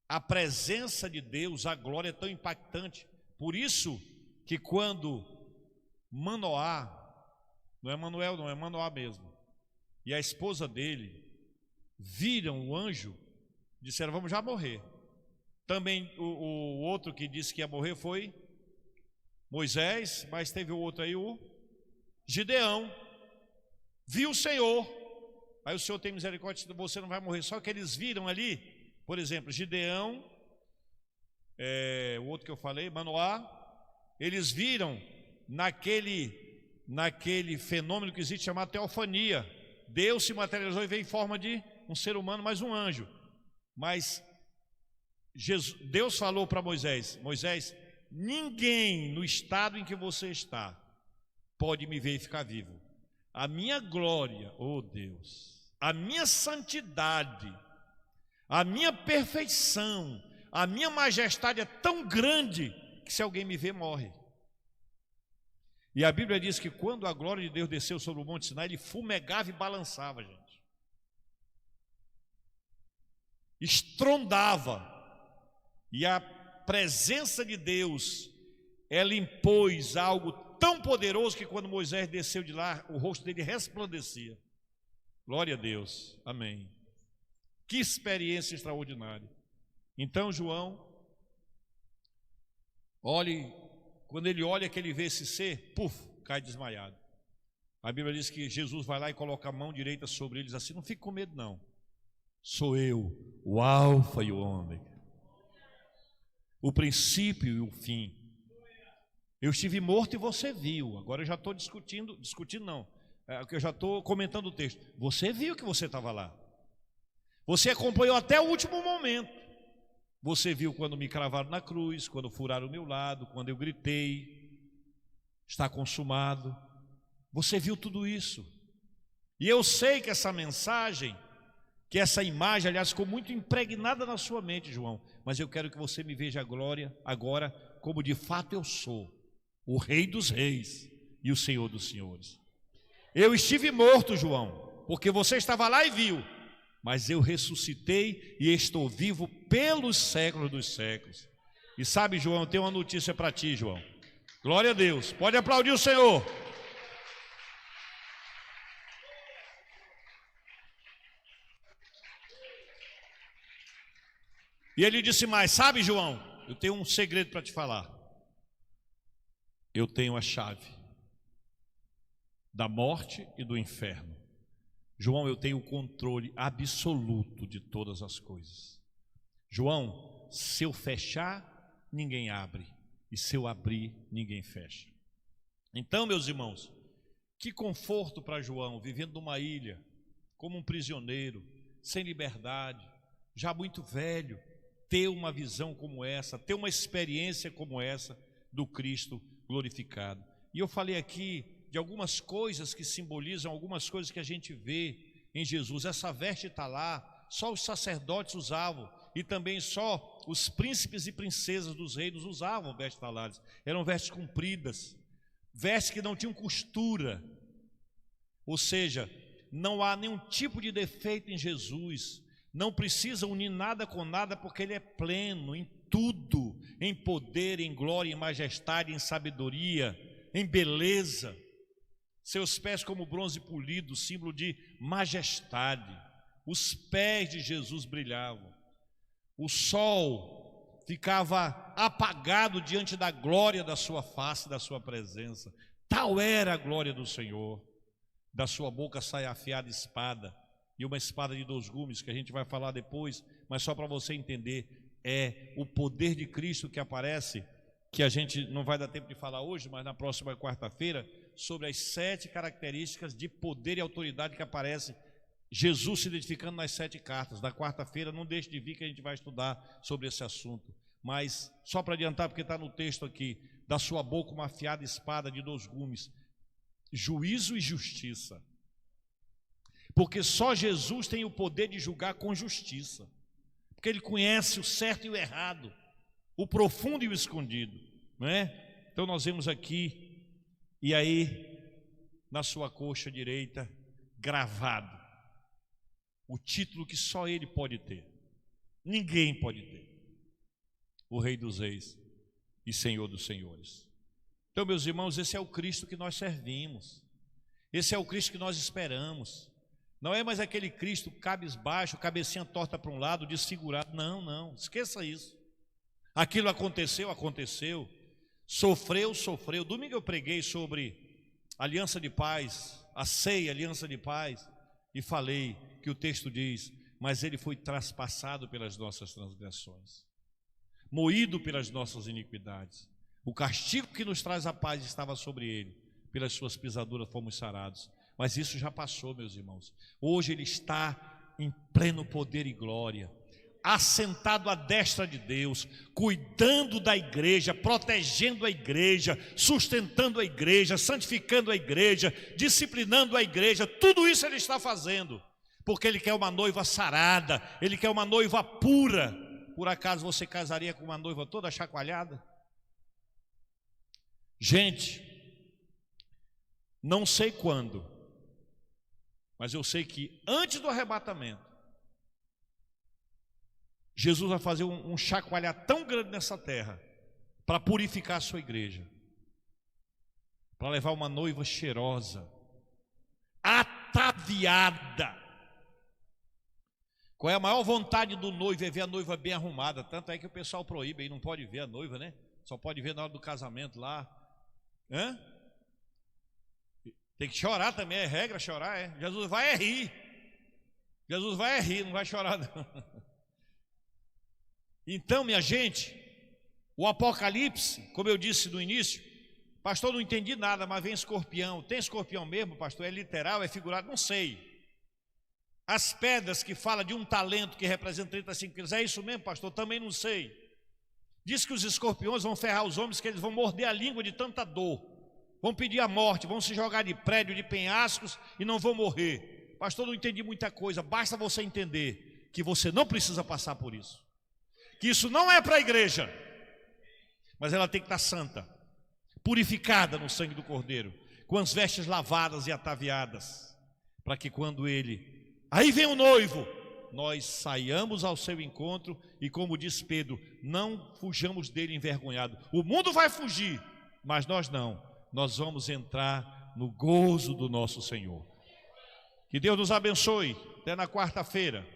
A presença de Deus, a glória é tão impactante. Por isso que quando Manoá, não é Manuel, não é Manoá mesmo, e a esposa dele viram o anjo, disseram: vamos já morrer. Também o outro que disse que ia morrer foi Moisés, mas teve o outro aí, o Gideão. Viu o Senhor, aí o Senhor tem misericórdia, você não vai morrer. Só que eles viram ali, por exemplo, Gideão, o outro que eu falei, Manoá, eles viram naquele fenômeno que existe chamado teofania. Deus se materializou e veio em forma de um ser humano, mas um anjo. Mas Deus falou para Moisés: Moisés, ninguém no estado em que você está pode me ver e ficar vivo. A minha glória, oh Deus, a minha santidade, a minha perfeição, a minha majestade é tão grande que se alguém me vê, morre. E a Bíblia diz que quando a glória de Deus desceu sobre o Monte Sinai, ele fumegava e balançava, gente. Estrondava. E a presença de Deus, ela impôs algo tão poderoso que quando Moisés desceu de lá, o rosto dele resplandecia. Glória a Deus, amém. Que experiência extraordinária. Então João, quando ele olha que ele vê esse ser, cai desmaiado. A Bíblia diz que Jesus vai lá e coloca a mão direita sobre ele e diz assim: não fique com medo não, sou eu, o alfa e o ômega, o princípio e o fim. Eu estive morto e você viu. Agora eu já estou discutindo não, eu já estou comentando o texto. Você viu que você estava lá. Você acompanhou até o último momento. Você viu quando me cravaram na cruz, quando furaram o meu lado, quando eu gritei, está consumado. Você viu tudo isso. E eu sei que essa mensagem, que essa imagem, aliás, ficou muito impregnada na sua mente, João. Mas eu quero que você me veja agora como de fato eu sou, o Rei dos Reis e o Senhor dos Senhores. Eu estive morto, João, porque você estava lá e viu. Mas eu ressuscitei e estou vivo pelos séculos dos séculos. E sabe, João, eu tenho uma notícia para ti, João. Glória a Deus. Pode aplaudir o Senhor. E ele disse mais: sabe, João, eu tenho um segredo para te falar. Eu tenho a chave da morte e do inferno. João, eu tenho o controle absoluto de todas as coisas. João, se eu fechar, ninguém abre. E se eu abrir, ninguém fecha. Então, meus irmãos, que conforto para João, vivendo numa ilha, como um prisioneiro, sem liberdade, já muito velho, ter uma visão como essa, ter uma experiência como essa do Cristo glorificado. E eu falei aqui de algumas coisas que simbolizam algumas coisas que a gente vê em Jesus. Essa veste está lá, só os sacerdotes usavam, e também só os príncipes e princesas dos reinos usavam vestes talares. Eram vestes compridas, vestes que não tinham costura, ou seja, não há nenhum tipo de defeito em Jesus. Não precisa unir nada com nada, porque ele é pleno em tudo, em poder, em glória, em majestade, em sabedoria, em beleza. Seus pés como bronze polido, símbolo de majestade. Os pés de Jesus brilhavam. O sol ficava apagado diante da glória da sua face, da sua presença. Tal era a glória do Senhor. Da sua boca sai a afiada espada, e uma espada de 2 gumes, que a gente vai falar depois, mas só para você entender, é o poder de Cristo que aparece, que a gente não vai dar tempo de falar hoje, mas na próxima quarta-feira, sobre as 7 características de poder e autoridade que aparece, Jesus se identificando nas 7 cartas. Na quarta-feira, não deixe de vir que a gente vai estudar sobre esse assunto. Mas, só para adiantar, porque está no texto aqui, da sua boca uma afiada espada de 2 gumes, juízo e justiça. Porque só Jesus tem o poder de julgar com justiça, porque ele conhece o certo e o errado, o profundo e o escondido, não é? Então nós vemos aqui, e aí na sua coxa direita, gravado o título que só ele pode ter, ninguém pode ter: o Rei dos Reis e Senhor dos Senhores. Então, meus irmãos, esse é o Cristo que nós servimos, esse é o Cristo que nós esperamos. Não é mais aquele Cristo cabisbaixo, cabecinha torta para um lado, desfigurado. Não, não, esqueça isso. Aquilo aconteceu, aconteceu. Sofreu, sofreu. Domingo eu preguei sobre aliança de paz, a ceia, aliança de paz, e falei que o texto diz: mas ele foi traspassado pelas nossas transgressões, moído pelas nossas iniquidades. O castigo que nos traz a paz estava sobre ele, pelas suas pisaduras fomos sarados. Mas isso já passou, meus irmãos. Hoje ele está em pleno poder e glória, assentado à destra de Deus, cuidando da igreja, protegendo a igreja, sustentando a igreja, santificando a igreja, disciplinando a igreja. Tudo isso ele está fazendo, porque ele quer uma noiva sarada, ele quer uma noiva pura. Por acaso você casaria com uma noiva toda chacoalhada? Gente, não sei quando, mas eu sei que antes do arrebatamento, Jesus vai fazer um chacoalhar tão grande nessa terra, para purificar a sua igreja, para levar uma noiva cheirosa, ataviada. Qual é a maior vontade do noivo? É ver a noiva bem arrumada. Tanto é que o pessoal proíbe aí, não pode ver a noiva, né? Só pode ver na hora do casamento lá. Hã? Tem que chorar também, é regra chorar, é. Jesus vai rir. Jesus vai rir, não vai chorar não. Então, minha gente, o Apocalipse, como eu disse no início, pastor, não entendi nada, mas vem escorpião. Tem escorpião mesmo, pastor? É literal, é figurado? Não sei. As pedras que fala de um talento que representa 35 quilos, é isso mesmo, pastor? Também não sei. Diz que os escorpiões vão ferrar os homens, que eles vão morder a língua de tanta dor, vão pedir a morte, vão se jogar de prédio, de penhascos e não vão morrer. Pastor, não entendi muita coisa. Basta você entender que você não precisa passar por isso, que isso não é para a igreja, mas ela tem que estar santa, purificada no sangue do Cordeiro, com as vestes lavadas e ataviadas, para que quando aí vem o noivo, nós saiamos ao seu encontro e, como diz Pedro, não fujamos dele envergonhado. O mundo vai fugir, mas nós não. Nós vamos entrar no gozo do nosso Senhor. Que Deus nos abençoe. Até na quarta-feira.